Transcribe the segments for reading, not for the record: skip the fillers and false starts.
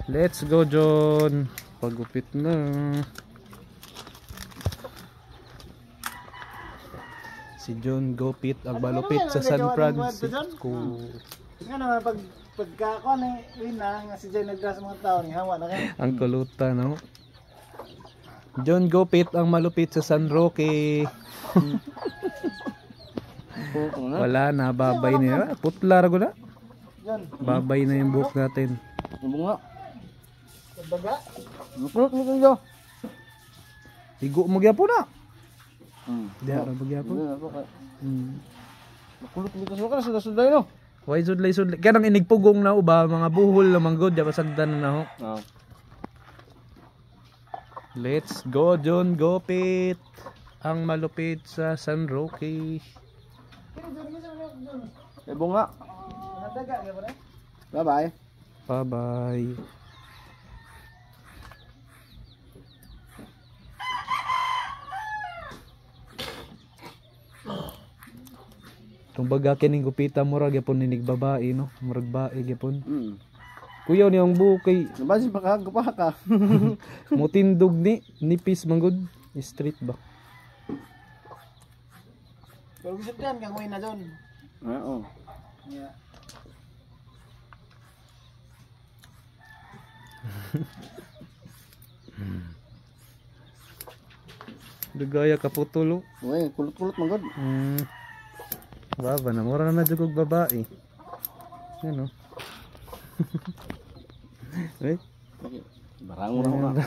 Let's go, John. Pagupit na. Si John Gopit ang malupit sa San Francisco. Nga naman pagkakuan ni Rina nga si John nagdras mga tao ni hawa na kay. Ang kulutan, no? John Gopit ang malupit sa San Roque. Wala na, babay niya. Putla rago na. Babay na yung buhok natin. Yung bunga. Daga. Kulot mo kayo. Igo mo gyapon na. Diha ra gyapon. Makulot mo kaso ka sudah-sudah no. Why sudlay. Kanang inigpugong na uba mga buhol na manggod ya pasagdan na ho. Let's go, John Gopit. Ang malupit sa San Roque. Bunga. Daga gyud ba? Bye-bye. Bye-bye. Kung baga kining gupita mo ra gyapon ninig babae no, murag bae gyapon. Kuyaw ni ang bukay. Nabasi pa ka. Mutindog ni nipis manggod, street ba. Pero gusto kan kang na John. Oo. Yeah. Dugaya ka putulo. Uy, kulot-kulot manggod. Baba na mura na jugog babae. Ano? Eh? Barang mo na ako.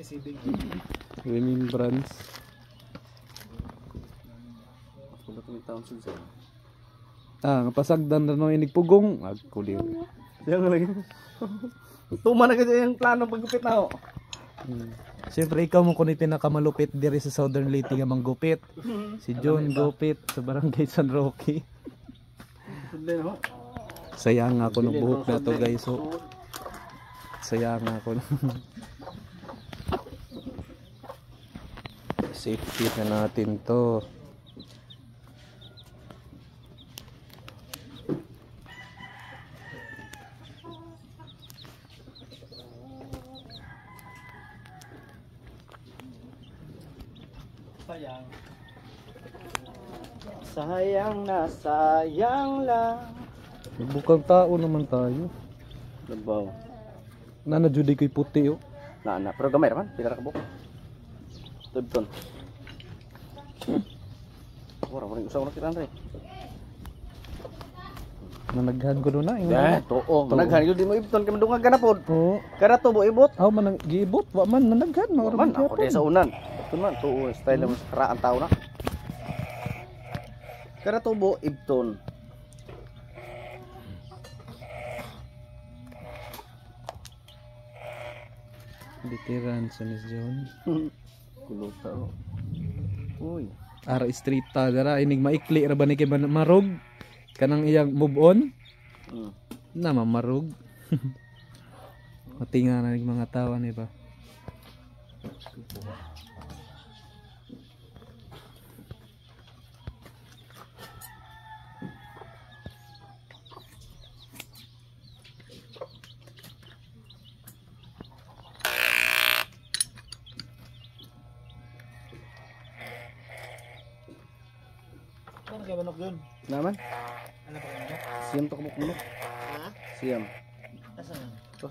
Sibig. Remembrance. Kulot ni taon sud sa. Kapasagdan na no inigpugong. Agkuliw. Yang lagi. Tuma na kasi yung plano paggupit na ho. Siyempre ikaw mo kunin pinakamalupit diri sa Southern Leyte nga manggupit. Si John Gopit sa Barangay San Roque. Sayang ako ng buhok na to guys. So, sayang ako. Safety na natin to. Sayang lang. Bukang tao naman tayo. Labaw. Nana judi ko'y puti oh. Na, pero gamay naman, pila ra ka buok. Tubton. Wala usaw na kiran re. Nanaghan ko doon na. Oo. Managhan yun, di mo ibton kami dunga ganapod. Oo. Kada tubo ibot. Aw man giibot wa man nanaghan Man, ako di sa unan. Ito man, tuo, style mo sa karaan tao na. Kada tubo, ibton. Bitiran sa Miss John. Kuluta o. Uy. Ara street ta dara inig maikli ra ba ni kay marog kanang iyang move on. Na mamarog. Matinga na ning mga tawa ni ba. Ano kay manok John? Naman? Ano pa kay manok? Siyam to kumuk-kumuk. Ha? Siyam. Asan? Ito,